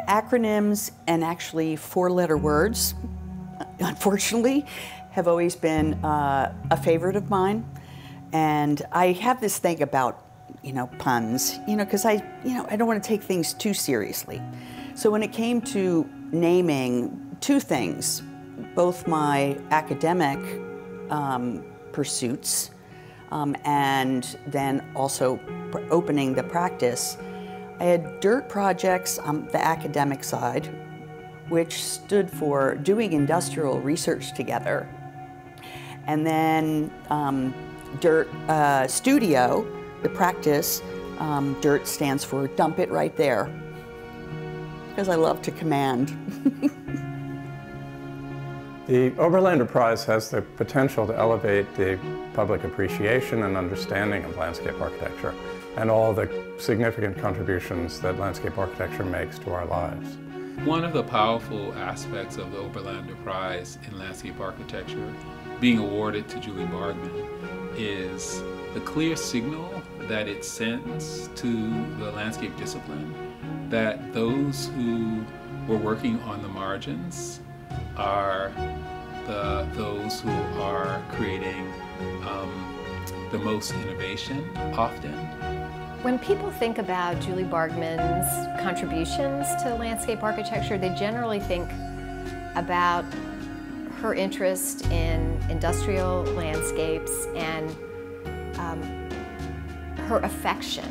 Acronyms and actually four-letter words, unfortunately, have always been a favorite of mine. And I have this thing about, puns, because I don't want to take things too seriously. So when it came to naming two things, both my academic pursuits and then also opening the practice, I had DIRT projects on the academic side, which stood for doing industrial research together. And then DIRT studio, the practice, DIRT stands for dump it right there, because I love to command. The Oberlander Prize has the potential to elevate the public appreciation and understanding of landscape architecture and all the significant contributions that landscape architecture makes to our lives. One of the powerful aspects of the Oberlander Prize in landscape architecture being awarded to Julie Bargmann is the clear signal that it sends to the landscape discipline that those who were working on the margins are those who are creating the most innovation often. When people think about Julie Bargmann's contributions to landscape architecture, they generally think about her interest in industrial landscapes and her affection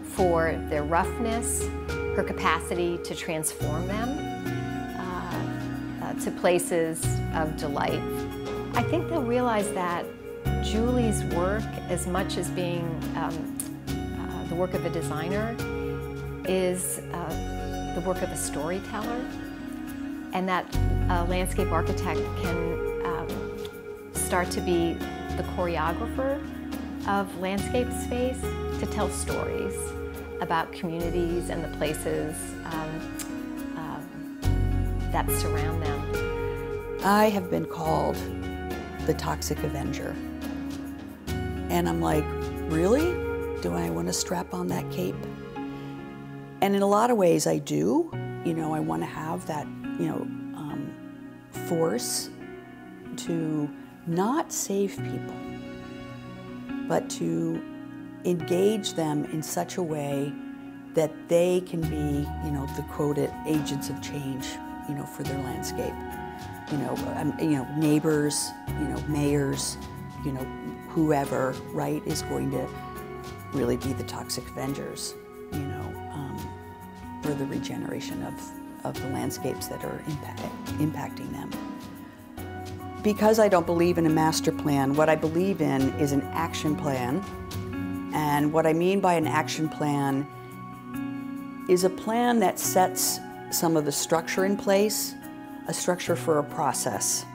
for their roughness, her capacity to transform them to places of delight. I think they'll realize that Julie's work, as much as being the work of a designer, is the work of a storyteller, and that a landscape architect can start to be the choreographer of landscape space to tell stories about communities and the places that surround them. I have been called the Toxic Avenger. And I'm like, really? Do I want to strap on that cape? And in a lot of ways I do. I want to have that, force to not save people, but to engage them in such a way that they can be, the quoted agents of change, for their landscape. Neighbors, mayors, whoever, right, is going to really be the toxic avengers, for the regeneration of the landscapes that are impacting them. Because I don't believe in a master plan, what I believe in is an action plan. And what I mean by an action plan is a plan that sets some of the structure in place, a structure for a process,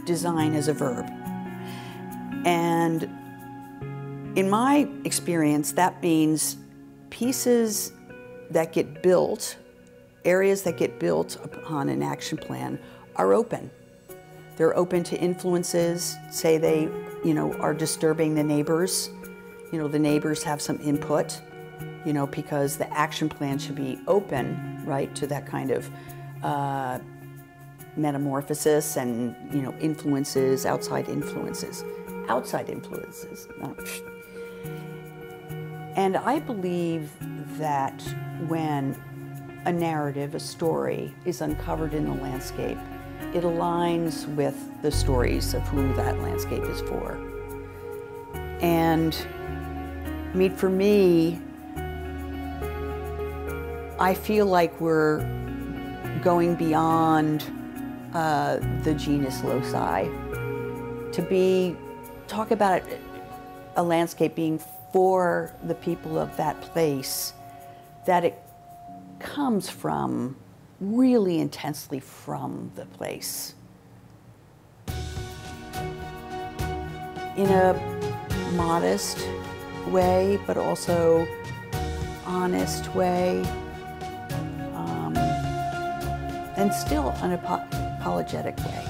design is a verb. And in my experience, that means pieces that get built, areas that get built upon an action plan are open. They're open to influences, say they, are disturbing the neighbors. The neighbors have some input, because the action plan should be open, right, to that kind of metamorphosis and, influences, outside influences. And I believe that when a narrative, a story, is uncovered in the landscape, it aligns with the stories of who that landscape is for. And for me, I feel like we're going beyond the genus loci to talk about a landscape being for the people of that place, that it comes from, really intensely from the place. In a modest way, but also honest way, and still unapologetic way.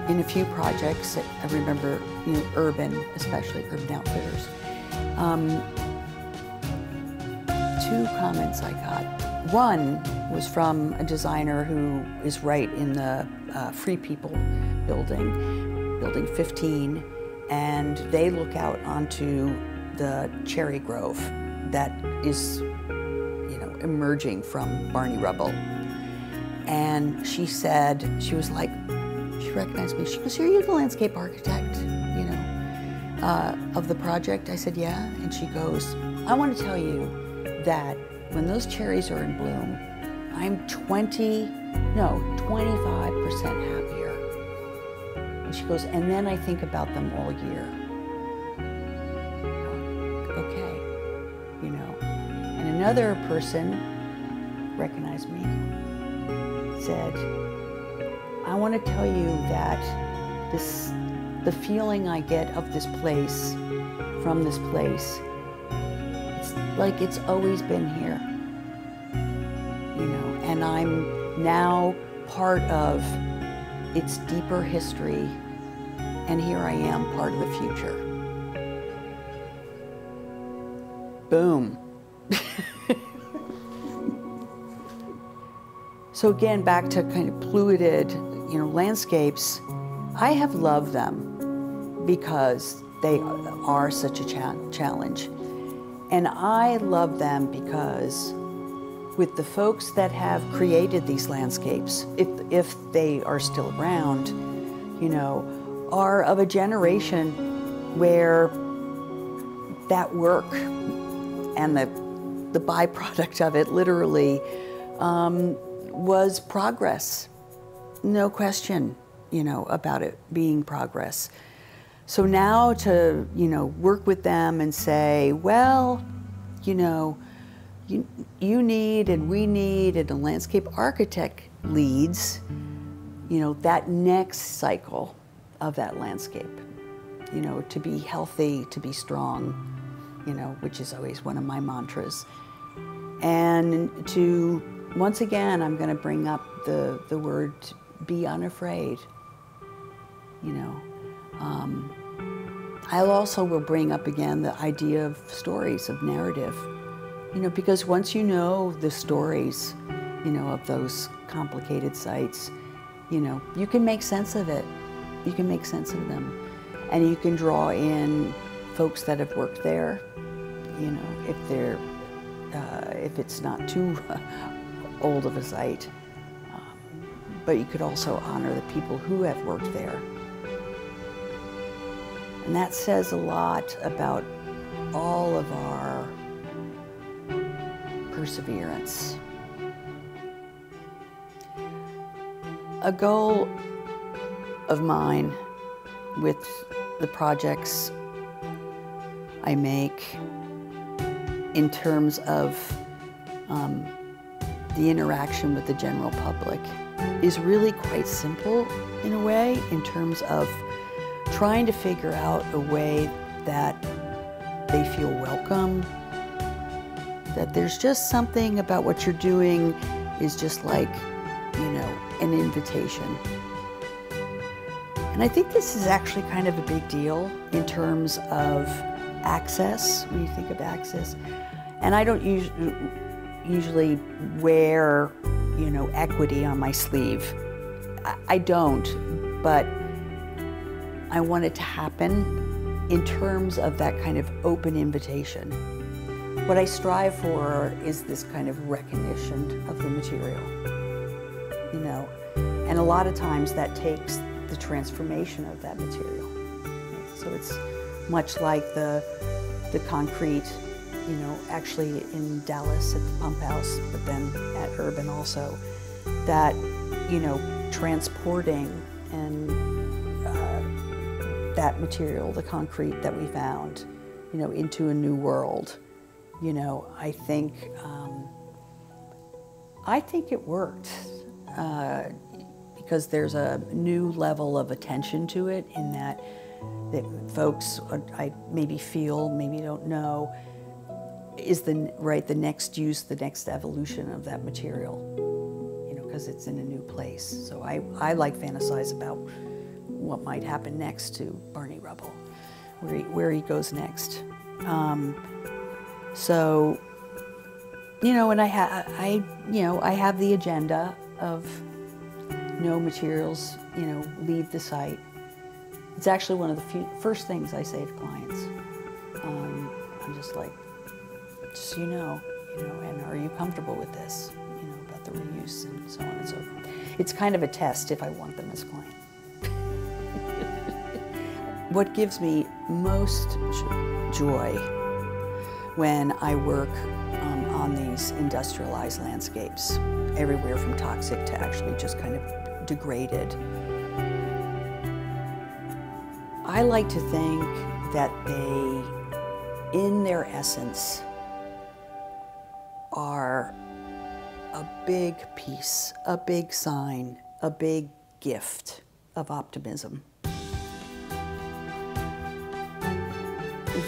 In a few projects, I remember, urban, especially Urban Outfitters, two comments I got. One was from a designer who is right in the Free People building, building 15, and they look out onto the cherry grove that is, you know, emerging from Barney rubble. And she said, she was like, she recognized me. She goes, "Are you the landscape architect, you know, of the project?" I said, "Yeah." And she goes, "I want to tell you that when those cherries are in bloom, I'm 25% happier." And she goes, "And then I think about them all year." Okay, you know. And another person recognized me, said, "I want to tell you that the feeling I get of this place, from this place, it's like it's always been here, you know, and I'm now part of its deeper history, and here I am, part of the future." Boom. So again, back to kind of fluid, you know, landscapes, I have loved them because they are such a challenge. And I love them because with the folks that have created these landscapes, if they are still around, you know, are of a generation where that work and the byproduct of it literally was progress. No question, you know, about it being progress. So now to, you know, work with them and say, well, you know, you need and we need, and a landscape architect leads, you know, that next cycle of that landscape, you know, to be healthy, to be strong, you know, which is always one of my mantras. And to, once again, I'm going to bring up the word be unafraid, you know. I also will bring up again the idea of stories, of narrative, you know, because once you know the stories, you know, of those complicated sites, you know, you can make sense of it. You can make sense of them. And you can draw in folks that have worked there, you know, if it's not too old of a site. But you could also honor the people who have worked there. And that says a lot about all of our perseverance. A goal of mine with the projects I make in terms of the interaction with the general public is really quite simple in a way, in terms of trying to figure out a way that they feel welcome, that there's just something about what you're doing is just like, you know, an invitation. And I think this is actually kind of a big deal in terms of access, when you think of access. And I don't usually wear, you know, equity on my sleeve. I don't, but I want it to happen in terms of that kind of open invitation. What I strive for is this kind of recognition of the material, you know, and a lot of times that takes the transformation of that material. So it's much like the concrete, you know, actually in Dallas at the pump house, but then at Urban also, that, you know, transporting and that material, the concrete that we found, you know, into a new world, you know, I think it worked because there's a new level of attention to it in that folks, I maybe feel, maybe don't know, is the next use, the next evolution of that material, you know, because it's in a new place. So I like fantasize about what might happen next to Barney Rubble, where he goes next. So And I have the agenda of no materials, leave the site. It's actually one of the first things I say to clients. I'm just like, just so you know, and are you comfortable with this, about the reuse and so on and so forth. It's kind of a test if I want them as a client. What gives me most joy when I work on these industrialized landscapes, everywhere from toxic to actually just kind of degraded, I like to think that they, in their essence, are a big piece, a big sign, a big gift of optimism.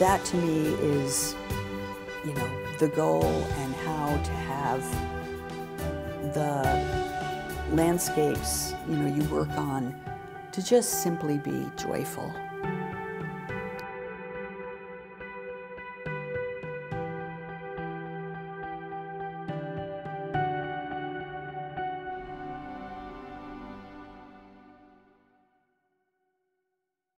That to me is, the goal, and how to have the landscapes, you work on to just simply be joyful.